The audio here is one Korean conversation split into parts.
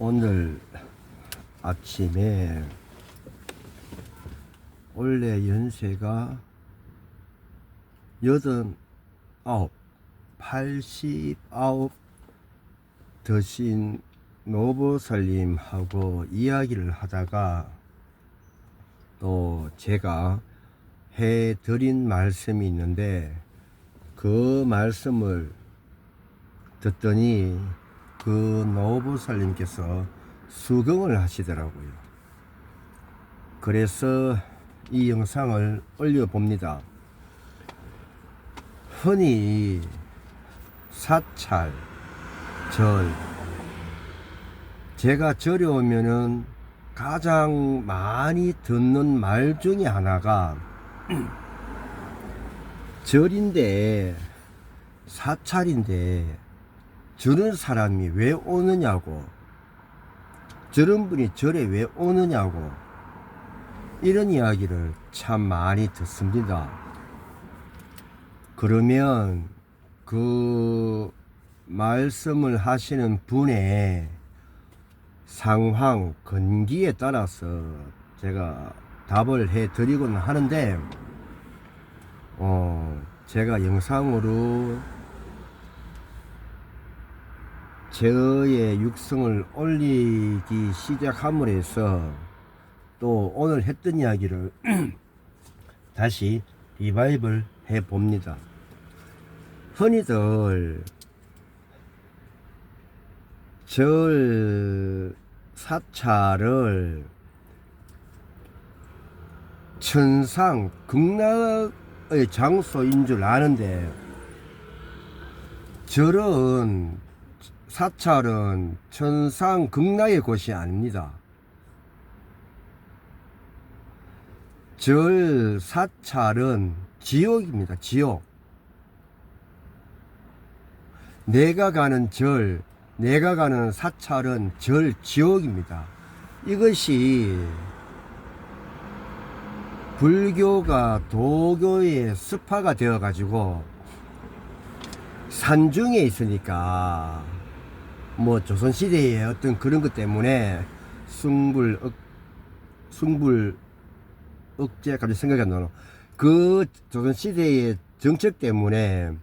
오늘 아침에 원래 연세가 89, 89 되신 노보살님하고 이야기를 하다가 또 제가 해드린 말씀이 있는데 그 말씀을 듣더니 그 노보살님께서 수긍을 하시더라고요. 그래서 이 영상을 올려봅니다. 흔히 사찰, 절, 제가 절에 오면은 가장 많이 듣는 말 중에 하나가 절인데 사찰인데 저런 사람이 왜 오느냐고, 저런 분이 절에 왜 오느냐고, 이런 이야기를 참 많이 듣습니다. 그러면 그 말씀을 하시는 분의 상황, 건기에 따라서 제가 답을 해 드리곤 하는데, 제가 영상으로 저의 육성을 올리기 시작함으로 해서 또 오늘 했던 이야기를 다시 리바이벌 해 봅니다. 흔히들 절 사찰을 천상 극락의 장소인 줄 아는데, 절은 사찰은 천상 극락의 곳이 아닙니다. 절 사찰은 지옥입니다. 지옥. 내가 가는 절, 내가 가는 사찰은 절 지옥입니다. 이것이 불교가 도교의 스파가 되어 가지고 산중에 있으니까 뭐 조선시대의 어떤 그런 것 때문에 숭불 억제, 갑자기 생각이 안 나노. 그 조선시대의 정책 때문에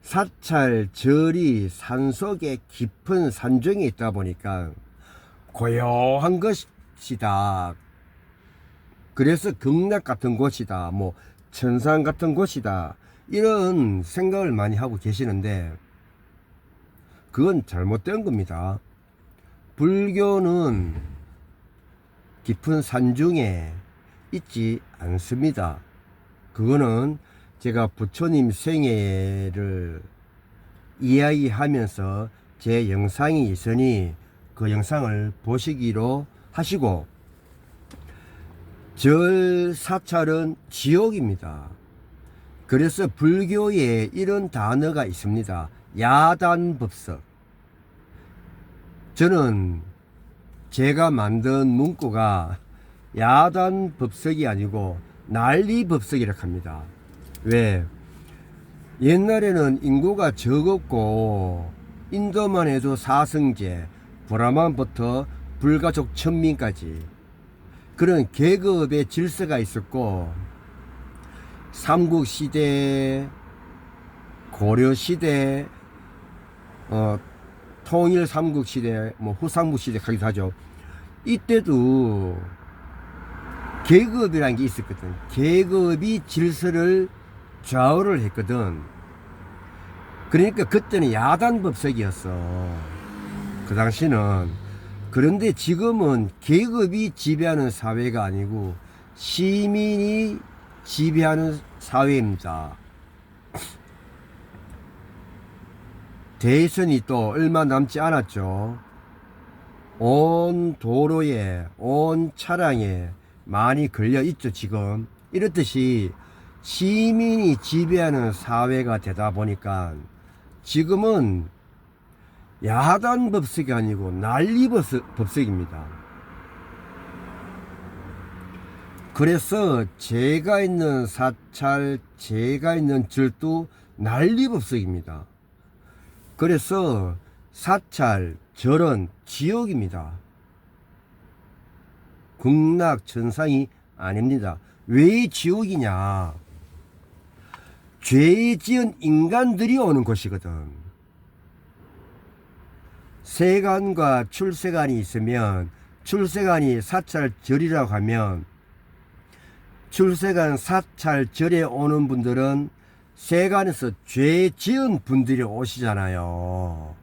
사찰, 절이 산속에 깊은 산중에 있다 보니까 고요한 것이다. 그래서 극락 같은 곳이다, 뭐 천상 같은 곳이다, 이런 생각을 많이 하고 계시는데 그건 잘못된 겁니다. 불교는 깊은 산중에 있지 않습니다. 그거는 제가 부처님 생애를 이야기하면서 제 영상이 있으니 그 영상을 보시기로 하시고, 절 사찰은 지옥입니다. 그래서 불교에 이런 단어가 있습니다. 야단법석. 저는 제가 만든 문구가 야단법석이 아니고 난리법석이라고 합니다. 왜? 옛날에는 인구가 적었고 인도만 해도 사성제, 브라만부터 불가족 천민까지 그런 계급의 질서가 있었고, 삼국시대, 고려시대, 통일 삼국시대, 뭐 후삼국시대 가기도 하죠. 이때도 계급이라는 게 있었거든. 계급이 질서를 좌우를 했거든. 그러니까 그때는 야단법석이었어, 그 당시는. 그런데 지금은 계급이 지배하는 사회가 아니고 시민이 지배하는 사회입니다. 대선이 또 얼마 남지 않았죠. 온 도로에, 온 차량에 많이 걸려 있죠, 지금. 이렇듯이 시민이 지배하는 사회가 되다 보니까 지금은 야단법석이 아니고 난리법석입니다. 그래서 제가 있는 사찰, 제가 있는 절도 난리법석입니다. 그래서 사찰, 절은 지옥입니다. 극락천상이 아닙니다. 왜 지옥이냐? 죄 지은 인간들이 오는 곳이거든. 세간과 출세간이 있으면 출세간이 사찰절이라고 하면 출세간 사찰절에 오는 분들은 세간에서 죄 지은 분들이 오시잖아요.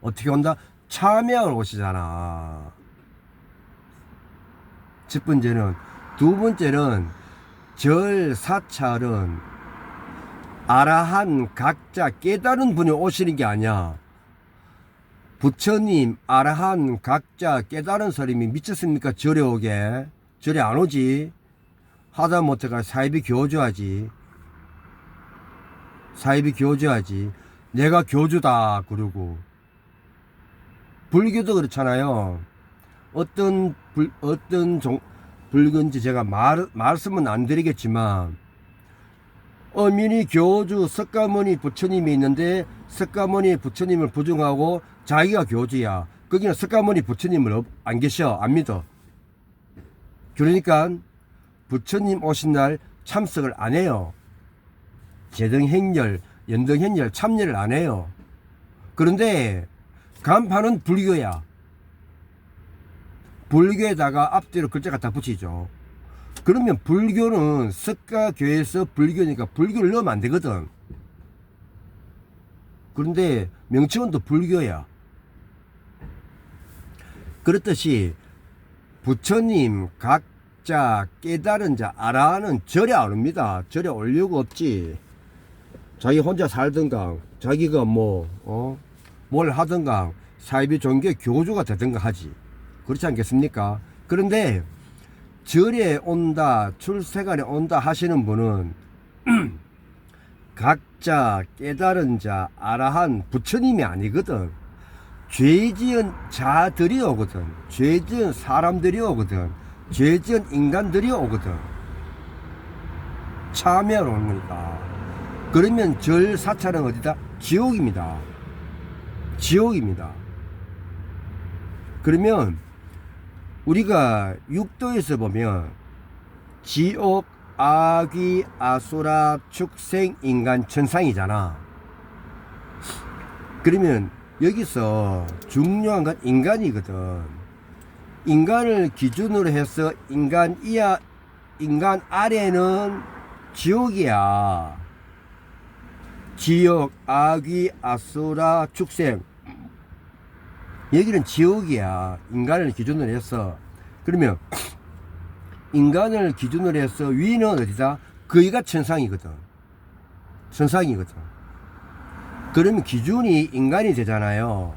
어떻게 온다? 참여하러 오시잖아. 첫 번째는. 두 번째는 절 사찰은 아라한 각자 깨달은 분이 오시는 게 아니야. 부처님 아라한 각자 깨달은 사람이 미쳤습니까? 절에 오게. 절에 안 오지. 하다못해가 사이비 교주하지. 사이비 교주하지. 내가 교주다 그러고. 불교도 그렇잖아요. 어떤 불교인지 제가 말씀은 안 드리겠지만, 어민이 교주 석가모니 부처님이 있는데 석가모니 부처님을 부정하고 자기가 교주야. 거기는 석가모니 부처님을 안 계셔. 안 믿어. 그러니까 부처님 오신 날 참석을 안 해요. 제등행렬, 연등행렬 참여를 안 해요. 그런데 간판은 불교야. 불교에다가 앞뒤로 글자 갖다 붙이죠. 그러면 불교는 석가교에서 불교니까 불교를 넣으면 안 되거든. 그런데 명칭은 또 불교야. 그렇듯이 부처님 각자 깨달은 자 아라는 절에 안 옵니다. 절에 올 이유가 없지. 자기 혼자 살든가 자기가 뭘 하든가 사이비 종교 교주가 되든가 하지. 그렇지 않겠습니까? 그런데 절에 온다, 출세간에 온다 하시는 분은 각자 깨달은 자 아라한 부처님이 아니거든. 죄 지은 자들이 오거든. 죄 지은 사람들이 오거든. 죄 지은 인간들이 오거든. 참여하러 오는 거니까. 그러면 절 사찰은 어디다? 지옥입니다. 지옥입니다. 그러면 우리가 육도에서 보면 지옥, 아귀, 아수라, 축생, 인간, 천상이잖아. 그러면 여기서 중요한 건 인간이거든. 인간을 기준으로 해서 인간 아래는 지옥이야. 지옥, 아귀, 아수라, 축생. 여기는 지옥이야. 인간을 기준으로 해서. 그러면 인간을 기준으로 해서 위는 어디다? 거기가 천상이거든. 천상이거든. 그러면 기준이 인간이 되잖아요.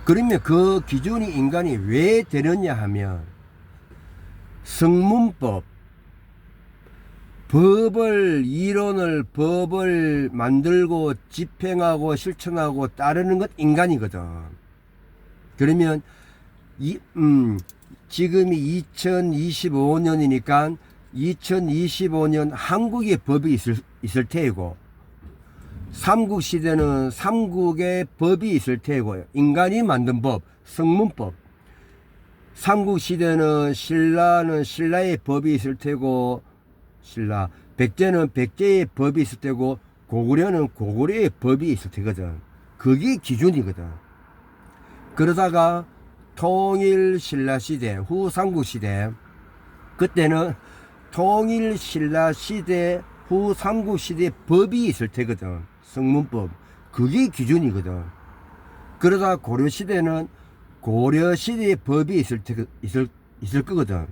그러면 그 기준이 인간이 왜 되느냐 하면 성문법, 법을 만들고 집행하고 실천하고 따르는 것 인간이거든. 그러면 지금이 2025년이니까 2025년 한국의 법이 있을 테고, 삼국시대는 삼국의 법이 있을 테고, 인간이 만든 법, 성문법. 삼국시대는 신라는 신라의 법이 있을 테고, 백제는 백제의 법이 있을 테고, 고구려는 고구려의 법이 있을 테거든. 그게 기준이거든. 그러다가 통일 신라 시대, 후 삼국 시대, 그때는 통일 신라 시대, 후 삼국 시대 법이 있을 테거든. 성문법. 그게 기준이거든. 그러다 고려 시대는 고려 시대의 법이 있을 거거든.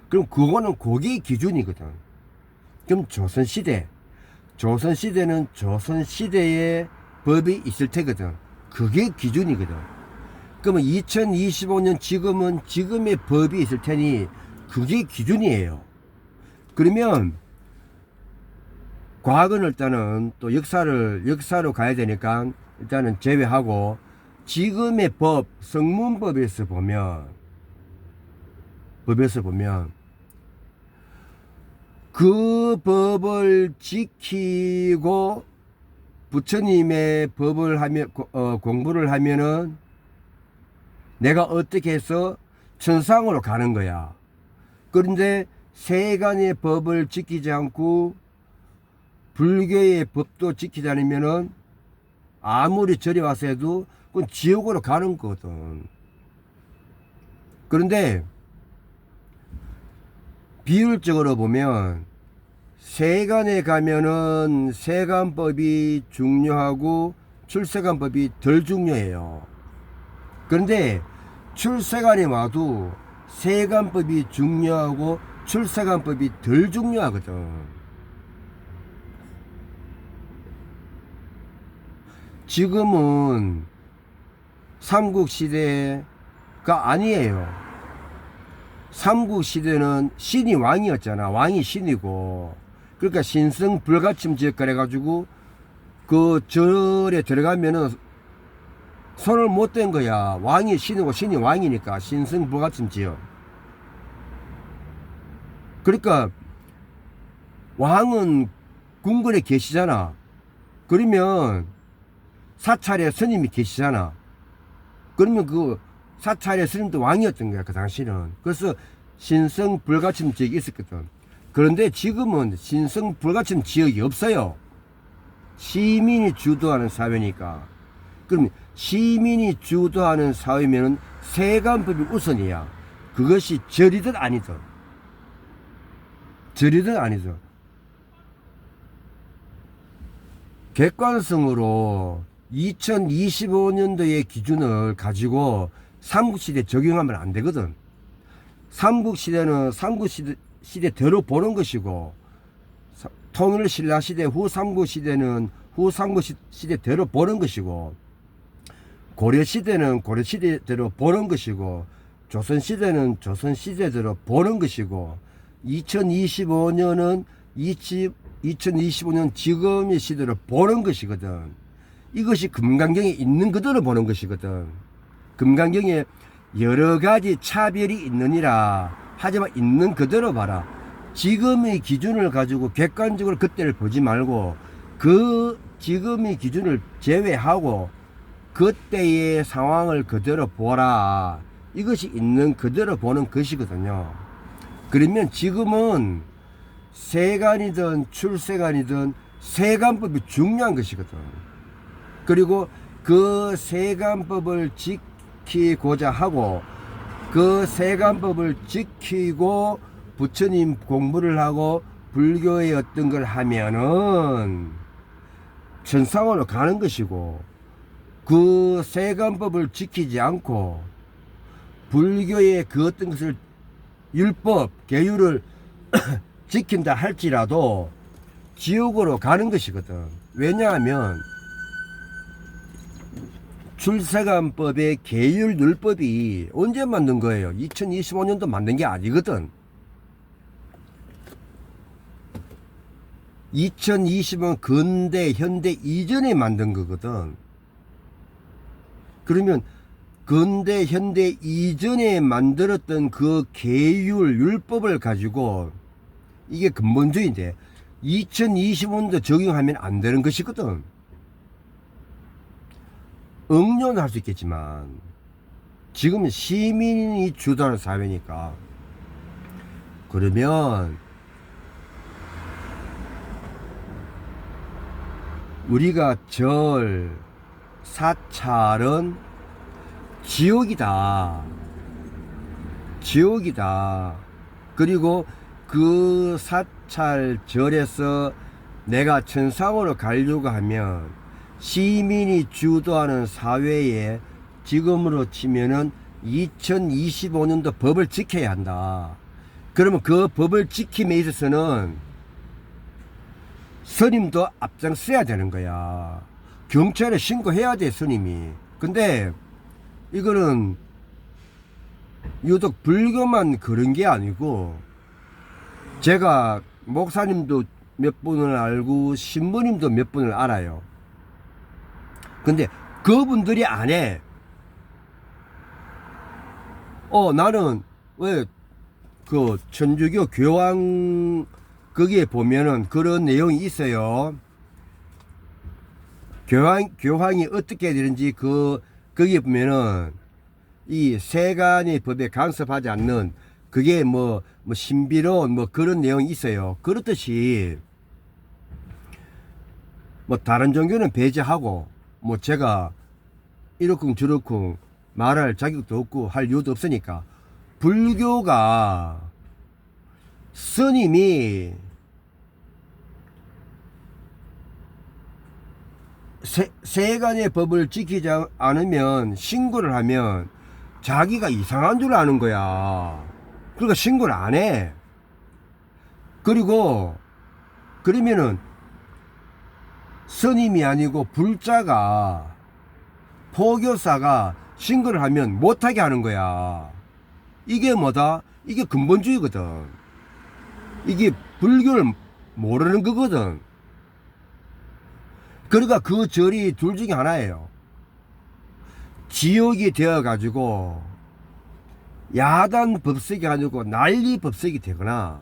그럼 그거는 그게 기준이거든. 그럼 조선 시대는 조선 시대의 법이 있을 테거든. 그게 기준이거든. 그러면 2025년 지금은 지금의 법이 있을 테니 그게 기준이에요. 그러면 과거는 일단은 또 역사로 가야 되니까 일단은 제외하고 지금의 법, 성문법에서 보면 그 법을 지키고 부처님의 법을 하면 공부를 하면은 내가 어떻게 해서 천상으로 가는 거야. 그런데 세간의 법을 지키지 않고 불교의 법도 지키지 않으면은 아무리 절에 와서 해도 그건 지옥으로 가는 거거든. 그런데 비율적으로 보면 세간에 가면은 세간법이 중요하고 출세간법이 덜 중요해요. 그런데 출세간에 와도 세간법이 중요하고 출세간법이 덜 중요하거든. 지금은 삼국시대가 아니에요. 삼국시대는 신이 왕이었잖아. 왕이 신이고. 그러니까 신성 불가침 지역가 해가지고 그 절에 들어가면은 손을 못 댄 거야. 왕이 신이고 신이 왕이니까 신성 불가침 지역. 그러니까 왕은 궁궐에 계시잖아. 그러면 사찰에 스님이 계시잖아. 그러면 그 사찰의 스님도 왕이었던 거야, 그 당시는. 그래서 신성 불가침 지역이 있었거든. 그런데 지금은 신성 불가침 지역이 없어요. 시민이 주도하는 사회니까. 그럼 시민이 주도하는 사회면은 세간법이 우선이야. 그것이 절이든 아니든. 절이든 아니든. 객관성으로 2025년도의 기준을 가지고 삼국시대 적용하면 안 되거든. 삼국시대는 삼국시대대로 보는 것이고, 통일신라시대 후 삼국시대는 후 삼국시대대로 보는 것이고, 고려시대는 고려시대대로 보는 것이고, 조선시대는 조선시대대로 보는 것이고, 2025년은 2025년 지금의 시대를 보는 것이거든. 이것이 금강경에 있는 그대로 보는 것이거든. 금강경에 여러 가지 차별이 있느니라. 하지만 있는 그대로 봐라. 지금의 기준을 가지고 객관적으로 그때를 보지 말고 그 지금의 기준을 제외하고 그때의 상황을 그대로 보라. 이것이 있는 그대로 보는 것이거든요. 그러면 지금은 세간이든 출세간이든 세간법이 중요한 것이거든. 그리고 그 세간법을 지키고자 하고 그 세간법을 지키고 부처님 공부를 하고 불교의 어떤 걸 하면은 천상으로 가는 것이고, 그 세간법을 지키지 않고 불교의 그 어떤 것을 율법, 계율을 지킨다 할지라도 지옥으로 가는 것이거든. 왜냐하면 출세간법의 계율 율법이 언제 만든 거예요? 2025년도 만든 게 아니거든. 2020은 근대, 현대 이전에 만든 거거든. 그러면 근대, 현대 이전에 만들었던 그 계율, 율법을 가지고 이게 근본주의인데 2025년도 적용하면 안 되는 것이거든. 응용은 할 수 있겠지만 지금 시민이 주도하는 사회니까. 그러면 우리가 절, 사찰은 지옥이다. 지옥이다. 그리고 그 사찰 절에서 내가 천상으로 가려고 하면 시민이 주도하는 사회에 지금으로 치면은 2025년도 법을 지켜야 한다. 그러면 그 법을 지킴에 있어서는 스님도 앞장서야 되는 거야. 경찰에 신고해야 돼, 스님이. 근데 이거는 유독 불교만 그런 게 아니고, 제가 목사님도 몇 분을 알고 신부님도 몇 분을 알아요. 근데 그분들이 안 해. 나는 왜 그 천주교 교황 거기에 보면은 그런 내용이 있어요. 교황이 어떻게 해야 되는지 거기에 보면은 이 세간의 법에 간섭하지 않는 그게 뭐 신비로운 뭐 그런 내용이 있어요. 그렇듯이 뭐 다른 종교는 배제하고 뭐 제가 이렇쿵 저렇쿵 말할 자격도 없고 할 이유도 없으니까 불교가 스님이 세간의 법을 지키지 않으면 신고를 하면 자기가 이상한 줄 아는 거야. 그러니까 신고를 안 해. 그리고 그러면은 스님이 아니고 불자가 포교사가 신고를 하면 못하게 하는 거야. 이게 뭐다? 이게 근본주의거든. 이게 불교를 모르는 거거든. 그러니까 그 절이 둘 중에 하나예요. 지옥이 되어가지고 야단 법석이 아니고 난리 법석이 되거나,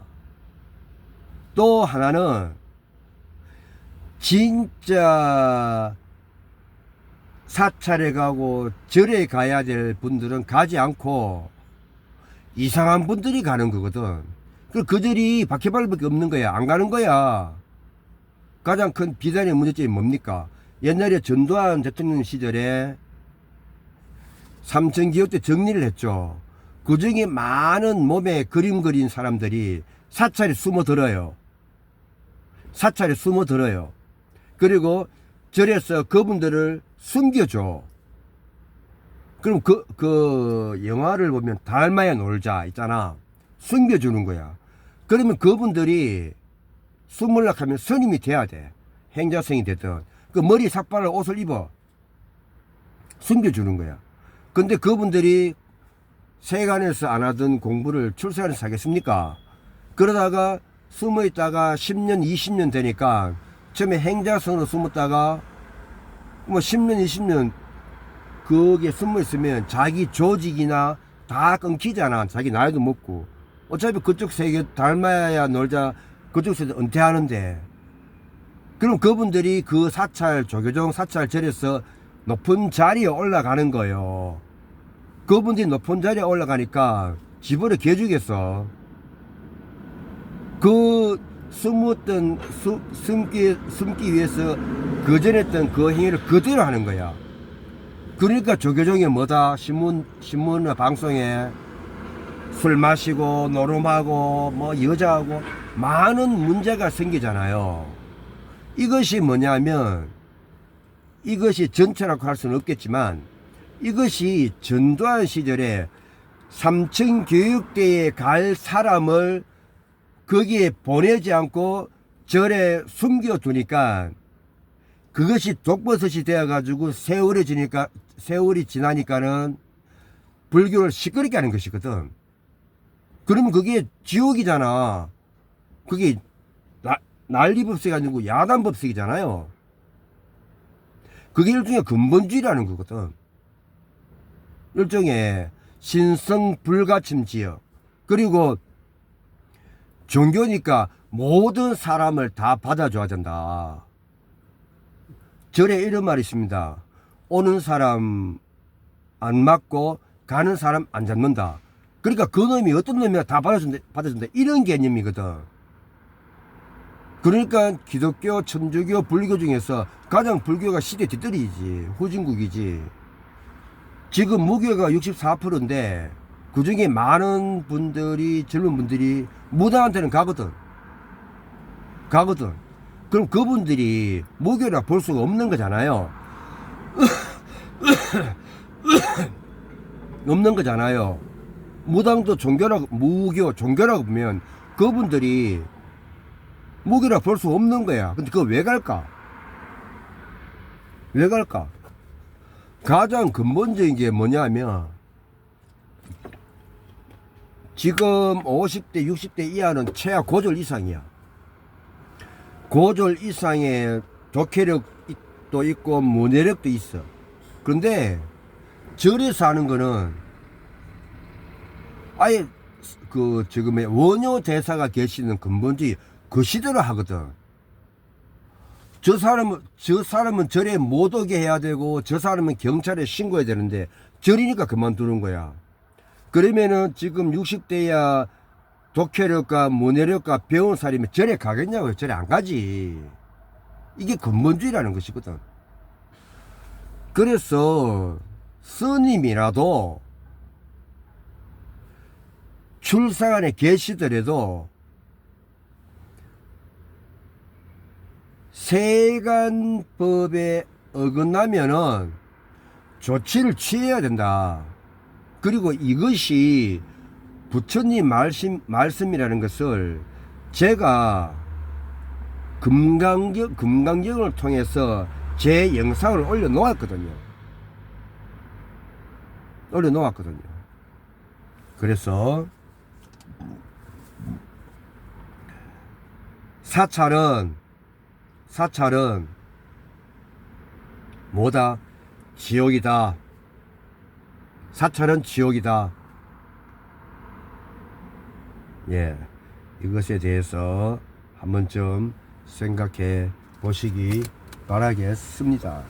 또 하나는 진짜 사찰에 가고 절에 가야 될 분들은 가지 않고 이상한 분들이 가는 거거든. 그 절이 바퀴벌레밖에 없는 거야. 안 가는 거야. 가장 큰 비단의 문제점이 뭡니까? 옛날에 전두환 대통령 시절에 삼천기호 때 정리를 했죠. 그 중에 많은 몸에 그림 그린 사람들이 사찰에 숨어들어요. 사찰에 숨어들어요. 그리고 절에서 그분들을 숨겨줘. 그럼 그 영화를 보면 달마야 놀자 있잖아. 숨겨주는 거야. 그러면 그분들이 숨으려고 하면 스님이 돼야 돼. 행자성이 되든. 그 머리 삭발을 옷을 입어. 숨겨주는 거야. 근데 그분들이 세간에서 안 하던 공부를 출세안에서 하겠습니까? 그러다가 숨어 있다가 10년, 20년 되니까 처음에 행자성으로 숨었다가 뭐 10년, 20년 거기에 숨어 있으면 자기 조직이나 다 끊기잖아. 자기 나이도 먹고. 어차피 그쪽 세계 닮아야 놀자 그쪽에서 은퇴하는데, 그럼 그분들이 그 사찰, 조계종 사찰 절에서 높은 자리에 올라가는 거예요. 그분들이 높은 자리에 올라가니까 집으로 개주겠어. 그 숨었던 숨기 위해서 거절했던 그 행위를 그대로 하는 거야. 그러니까 조계종이 뭐다? 신문이나 방송에 술 마시고 노름하고 뭐 여자하고 많은 문제가 생기잖아요. 이것이 뭐냐면, 이것이 전체라고 할 수는 없겠지만 이것이 전두환 시절에 삼층교육대에 갈 사람을 거기에 보내지 않고 절에 숨겨두니까 그것이 독버섯이 되어가지고 세월이 지나니까는 불교를 시끄럽게 하는 것이거든. 그러면 그게 지옥이잖아. 그게 난리법석이 아니고 야단법석이잖아요. 그게 일종의 근본주의라는 거거든. 일종의 신성불가침 지역. 그리고 종교니까 모든 사람을 다 받아줘야 된다. 절에 이런 말이 있습니다. 오는 사람 안 맞고 가는 사람 안 잡는다. 그러니까 그 놈이 어떤 놈이나 다 받아준다. 이런 개념이거든. 그러니까 기독교, 천주교, 불교 중에서 가장 불교가 시대 뒤떨이지. 후진국이지. 지금 무교가 64%인데 그 중에 많은 분들이, 젊은 분들이 무당한테는 가거든. 그럼 그분들이 무교라 볼 수가 없는 거잖아요. 없는 거잖아요. 무당도 무교, 종교라고 보면 그분들이 무교라 볼 수 없는 거야. 근데 그거 왜 갈까? 왜 갈까? 가장 근본적인 게 뭐냐면, 지금 50대, 60대 이하는 최하 고졸 이상이야. 고졸 이상의 독해력도 있고 문해력도 있어. 그런데 절에서 하는 거는 아예 그 지금의 원효 대사가 계시는 근본주의 그 시대로 하거든. 저 사람은 절에 못 오게 해야 되고, 저 사람은 경찰에 신고해야 되는데, 절이니까 그만두는 거야. 그러면은 지금 60대야 독해력과 문해력과 배운 사람이 절에 가겠냐고요? 절에 안 가지. 이게 근본주의라는 것이거든. 그래서 스님이라도 출상 안에 계시더라도 세간법에 어긋나면은 조치를 취해야 된다. 그리고 이것이 부처님 말씀이라는 것을 제가 금강경을 통해서 제 영상을 올려놓았거든요. 그래서 사찰은 뭐다? 지옥이다. 사찰은 지옥이다. 예, 이것에 대해서 한 번쯤 생각해 보시기 바라겠습니다.